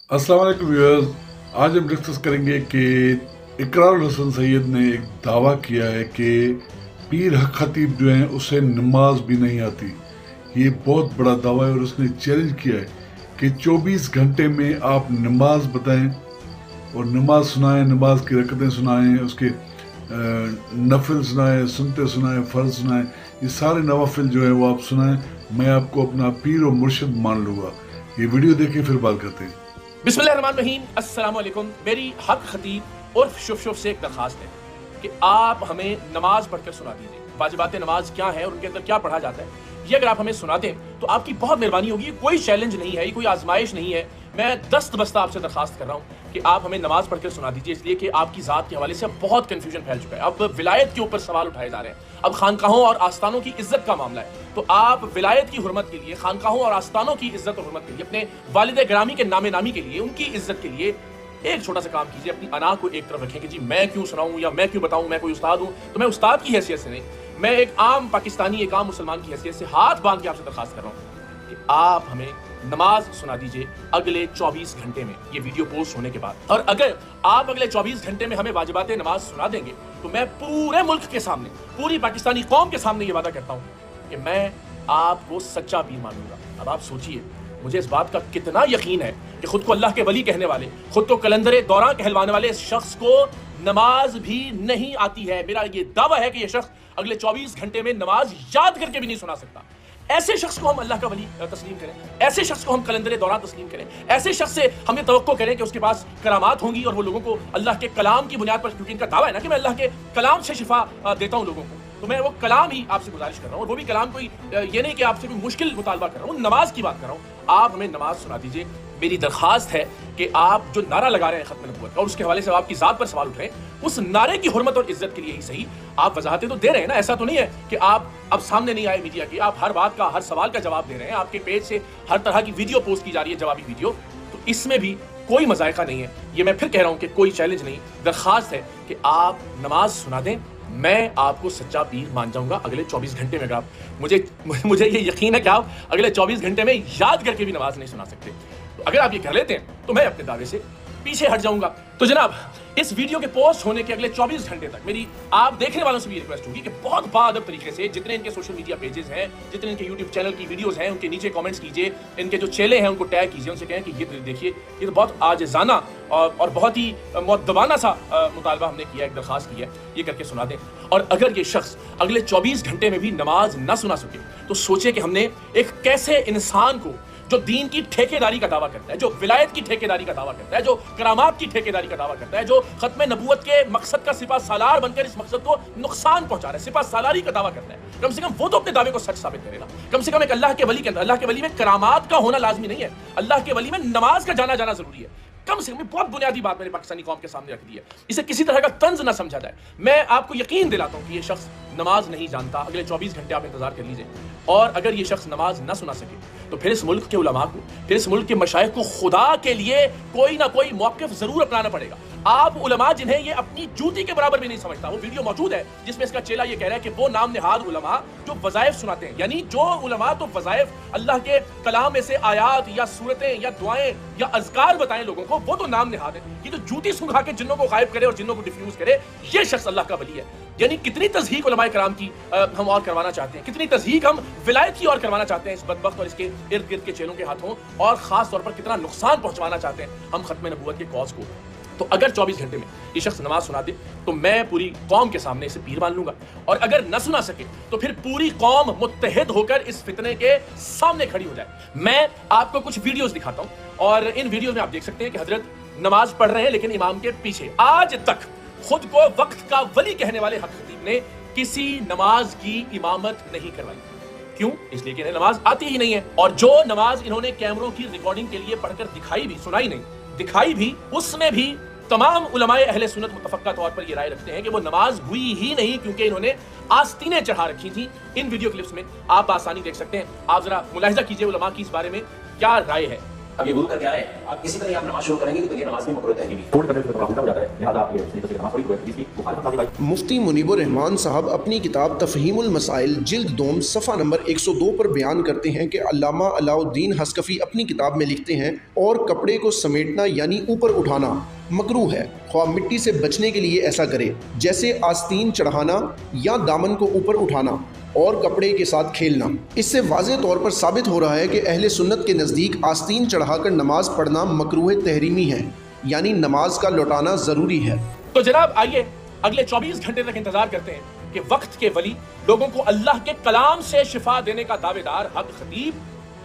अस्सलाम वालेकुम व्यूअर्स। आज हम डिस्कस करेंगे कि इकरारुल हसन सैयद ने एक दावा किया है कि पीर हक खतीब जो हैं उसे नमाज भी नहीं आती। ये बहुत बड़ा दावा है और उसने चैलेंज किया है कि 24 घंटे में आप नमाज बताएं और नमाज सुनाएं, नमाज की रकतें सुनाएं, उसके नफिल सुनाएं, सुनते सुनाएं, फ़र्ज सुनाएं, ये सारे नवाफिल जो है वो आप सुनाएं। मैं आपको अपना पीर और मुर्शिद मान लूँगा। ये वीडियो देखें फिर बात करते हैं। बिस्मिल्लाहिर्रहमानिर्रहीम, अस्सलाम वालेकुम। मेरी हक खतीब और शुफ शुफ से एक दरखास्त है कि आप हमें नमाज पढ़कर सुना दीजिए। वाजिबात नमाज क्या है और उनके अंदर क्या पढ़ा जाता है, ये अगर आप हमें सुना दें तो आपकी बहुत मेहरबानी होगी। कोई चैलेंज नहीं है, ये कोई आजमाइश नहीं है। मैं दस्त बस्ता आपसे दरखास्त कर रहा हूँ कि आप हमें नमाज पढ़कर सुना दीजिए, इसलिए कि आपकी ज़ात के हवाले से अब बहुत कन्फ्यूजन फैल चुका है। अब विलायत के ऊपर सवाल उठाए जा रहे हैं, अब खानकाहों और आस्थानों की इज्जत का मामला है। तो आप विलायत की हुर्मत के लिए, खानकाहों और आस्थानों की इज्जत और हुर्मत के लिए, अपने वालिद ग्रामी के नामे नामी के लिए, उनकी इज्जत के लिए एक छोटा सा काम कीजिए। अपनी अना को एक तरफ रखें कि जी मैं क्यों सुनाऊं या मैं क्यों बताऊं, मैं कोई उस्ताद हूं। तो मैं उस्ताद की हैसियत से नहीं, मैं एक आम पाकिस्तानी, एक आम मुसलमान की हैसियत से हाथ बांध के आपसे दरखास्त कर रहा हूं कि आप हमें नमाज सुना दीजिए अगले 24 घंटे में, ये वीडियो पोस्ट होने के बाद। और अगर आप अगले 24 घंटे में हमें वाजिबात नमाज सुना देंगे तो मैं पूरे मुल्क के सामने, पूरी पाकिस्तानी कौम के सामने ये वादा करता हूं कि मैं आपको सच्चा पीर मानूंगा। अब आप सोचिए, मुझे इस बात का कितना यकीन है कि खुद को अल्लाह के वली कहने वाले, खुद को कलंदर दौरान कहलवाने वाले इस शख्स को नमाज भी नहीं आती है। मेरा ये दावा है कि ये शख्स अगले 24 घंटे में नमाज याद करके भी नहीं सुना सकता। ऐसे शख्स को हम अल्लाह का वली तस्लीम करें, ऐसे शख्स को हम कलंदर दौरान तस्लीम करें, ऐसे शख्स से हमें तवक्को करें कि उसके पास करामात होंगी और वो लोगों को अल्लाह के कलाम की बुनियाद पर, क्योंकि इनका दावा है ना कि मैं अल्लाह के कलाम से शिफा देता हूँ लोगों को, तो मैं वो कलाम ही आपसे गुजारिश कर रहा हूँ। और वो भी कलाम कोई ये नहीं कि आपसे कोई मुश्किल मुतालबा कर रहा हूँ, नमाज की बात कर रहा हूँ। आप हमें नमाज सुना दीजिए। मेरी दरखास्त है कि आप जो नारा लगा रहे हैं खत्म नबूवत का और उसके हवाले से आपकी ज़ात पर सवाल उठ रहे हैं, उस नारे की हुर्मत और इज्जत के लिए ही सही आप वजाहतें तो दे रहे हैं ना। ऐसा तो नहीं है कि आप अब सामने नहीं आए मीडिया की, आप हर बात का, हर सवाल का जवाब दे रहे हैं। आपके पेज से हर तरह की वीडियो पोस्ट की जा रही है, जवाबी वीडियो, तो इसमें भी कोई मजायका नहीं है। ये मैं फिर कह रहा हूँ कि कोई चैलेंज नहीं, दरखास्त है कि आप नमाज सुना दें। मैं आपको सच्चा पीर मान जाऊंगा अगले 24 घंटे में। अगर आप मुझे ये यकीन है कि आप अगले 24 घंटे में याद करके भी नमाज नहीं सुना सकते। तो अगर आप ये कर लेते हैं तो मैं अपने दावे से पीछे हट जाऊंगा। तो जनाब, इस वीडियो के पोस्ट होने के अगले 24 घंटे तक मेरी आप देखने वालों से भी रिक्वेस्ट होगी कि बहुत बाअदब तरीके से जितने इनके सोशल मीडिया पेजेस हैं, जितने इनके यूट्यूब चैनल की वीडियोस हैं, उनके नीचे कमेंट्स कीजिए। इनके जो चेले हैं उनको टैग कीजिए, उनसे कहें कि ये देखिए, ये तो बहुत आजिज़ाना और बहुत ही मुअद्दबाना सा मुतालबा हमने किया, एक दरखास्त की है, ये करके सुना दें। और अगर ये शख्स अगले 24 घंटे में भी नमाज ना सुना सके तो सोचे कि हमने एक कैसे इंसान को, जो दीन की ठेकेदारी का दावा करता है, जो विलायत की ठेकेदारी का दावा करता है, जो करामात की ठेकेदारी का दावा करता है, जो खत्म नबूवत के मकसद का सिपा सालार बनकर इस मकसद को नुकसान पहुंचा रहा है, सिपा सालारी का दावा करता है, कम से कम वो तो अपने दावे को सच साबित करे ना। कम से कम एक अल्लाह के वली के अंदर, अल्लाह के वली में करामात का होना लाजमी नहीं है, अल्लाह के वली में नमाज का जाना जाना जरूरी है। कम से कम बहुत बुनियादी बात मैंने पाकिस्तानी कौम के सामने रख दी है, इसे किसी तरह का तंज ना समझा जाए। मैं आपको यकीन दिलाता हूं कि ये शख्स नमाज नहीं जानता। अगले 24 घंटे आप इंतजार कर लीजिए। और अगर ये शख्स नमाज ना सुना सके तो फिर इस मुल्क के उलमा को, फिर इस मुल्क के मशाइख को खुदा के लिए कोई ना कोई मौक़िफ़ जरूर अपनाना पड़ेगा। आप उलमा जिन्हें ये अपनी जूती के बराबर भी नहीं समझता, वो वीडियो मौजूद है जिसमें इसका चेला ये कह रहा है कि वो नाम निहाद उलमा जो वज़ाइफ सुनाते हैं, यानी जो उलमा तो वज़ाइफ अल्लाह के कलाम में से आयात या सूरतें या दुआएं या अज़कार बताएं लोगों को, वो तो नाम निहाद है। ये तो जूती सुखा के जिन्नों को गायब करे और जिन्नों को डिफ्यूज करे, ये शख्स अल्लाह का वली है। यानी कितनी तज़हीक उलमाए कराम की हम और करवाना चाहते हैं, कितनी तज़हीक हम विलायत की और करवाना चाहते हैं इस बदबख्त और इसके इर्द गिर्द के चेलों के हाथों, और खास तौर पर कितना नुकसान पहुंचवाना चाहते हैं हम खत्म नबूवत के कॉज को। तो अगर 24 घंटे में ये शख्स नमाज सुना दे तो मैं पूरी कौम के सामने इसे पीर मान लूंगा, और अगर न सुना सके तो फिर पूरी कौम मुत्तहिद होकर इस फितने के सामने खड़ी हो जाए। मैं आपको कुछ वीडियोस दिखाता हूं और इन वीडियोस में आप देख सकते हैं कि हजरत नमाज पढ़ रहे हैं लेकिन इमाम के पीछे। आज तक खुद को वक्त का वली कहने वाले हक खतीब ने किसी नमाज की इमामत नहीं करवाई। क्यों? इसलिए कि इन्हें नमाज आती ही नहीं है। और जो नमाज इन्होंने कैमरों की रिकॉर्डिंग के लिए पढ़कर दिखाई भी, सुनाई नहीं, दिखाई भी, उसमें भी तमाम उलमाए अहले सुन्नत मुतफक्का तौर पर ये राय रखते हैं कि वो नमाज हुई ही नहीं, क्योंकि इन्होंने आस्तीनें चढ़ा रखी थी। इन वीडियो क्लिप्स में आप आसानी देख सकते हैं। आप जरा मुलाहिजा कीजिए उलमा की इस बारे में क्या राय है। अब ये गुरु का क्या है? آپ کسی طرح آپ نماز شروع کریں گے تو یہ نماز میں مکروہ تحریمی چھوڑ کرنے سے تو ہو جاتا ہے، لہٰذا آپ یہ طریقے سے نماز پڑھی ہوئی ہے، اس کی مخالفت مفتی منیب الرحمان صاحب اپنی کتاب تفہیم المسائل جلد دوم صفحہ نمبر 102 پر بیان کرتے ہیں کہ علامہ علاء الدین حسکفی اپنی کتاب میں لکھتے ہیں اور کپڑے کو سمیٹنا یعنی اوپر اٹھانا مکروہ ہے، خواہ مٹی سے بچنے کے لیے ایسا کرے، جیسے آستین چڑھانا یا دامن کو اوپر اٹھانا اور کپڑے کے ساتھ کھیلنا۔ اس سے واضح طور پر ثابت ہو رہا ہے کہ اہل سنت کے نزدیک آستین چڑھا کر نماز پڑھنا مکروہ تحریمی ہے، یعنی نماز کا لوٹانا ضروری ہے۔ تو جناب آئیے اگلے 24 گھنٹے تک انتظار کرتے ہیں کہ وقت کے ولی، لوگوں کو اللہ کے کلام سے شفا دینے کا دعوے دار حق خطیب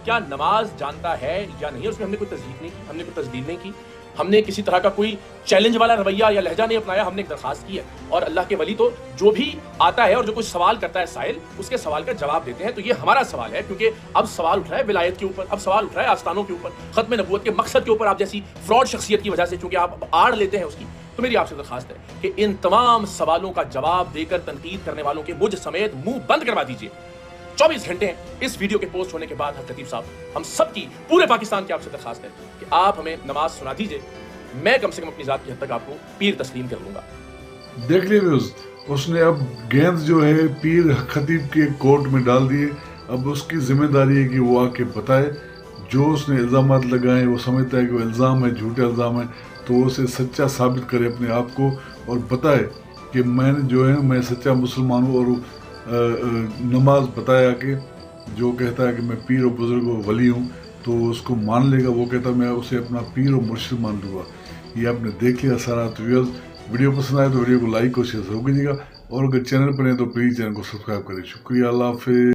کیا نماز جانتا ہے یا نہیں۔ اس میں ہم نے کوئی تصدیق نہیں کی، ہم نے کوئی تجدید نہیں کی، ہم نے کسی طرح کا کوئی چیلنج والا رویہ یا لہجہ نہیں اپنایا، ہم نے ایک درخواست کی ہے، اور اللہ کے ولی تو جو بھی آتا ہے اور جو کوئی سوال کرتا ہے سائل، اس کے سوال کا جواب دیتے ہیں۔ تو یہ ہمارا سوال ہے، کیونکہ اب سوال اٹھ رہا ہے ولایت کے اوپر، اب سوال اٹھ رہا ہے آستانوں کے اوپر، ختم نبوت کے مقصد کے اوپر آپ جیسی فراڈ شخصیت کی وجہ سے، چونکہ آپ آڑ لیتے ہیں اس کی۔ تو میری آپ سے درخواست ہے کہ ان تمام سوالوں کا جواب دے کر تنقید کرنے والوں کے مجھ سمیت منہ بند کروا دیجیے۔ 24 گھنٹے ہیں اس ویڈیو کے پوسٹ ہونے کے بعد حضرت خطیب صاحب، ہم سب کی، پورے پاکستان کی آپ سے درخواست ہے کہ آپ ہمیں نماز سنا دیجیے، میں کم سے کم اپنی ذات کی حد تک آپ کو پیر تسلیم کر لوں گا۔ دیکھ لیے اس نے اب گیند جو ہے پیر خطیب کے کورٹ میں ڈال دیے۔ اب اس کی ذمہ داری ہے کہ وہ آ کے بتائے جو اس نے الزامات لگائے، وہ سمجھتا ہے کہ وہ الزام ہے، جھوٹے الزام ہے، تو وہ اسے سچا ثابت کرے اپنے آپ کو اور بتائے کہ میں نے جو ہے میں سچا مسلمان ہوں، اور نماز بتایا کہ جو کہتا ہے کہ میں پیر و بزرگ و ولی ہوں تو اس کو مان لے گا، وہ کہتا ہے میں اسے اپنا پیر و مرشد مان لوں گا۔ یہ آپ نے دیکھ لیا سارا۔ تو ویڈیو پسند آئے تو ویڈیو کو لائک اور شیئر ضرور کیجیے گا، اور اگر چینل پر ہیں تو پلیز چینل کو سبسکرائب کریں۔ شکریہ، اللہ حافظ۔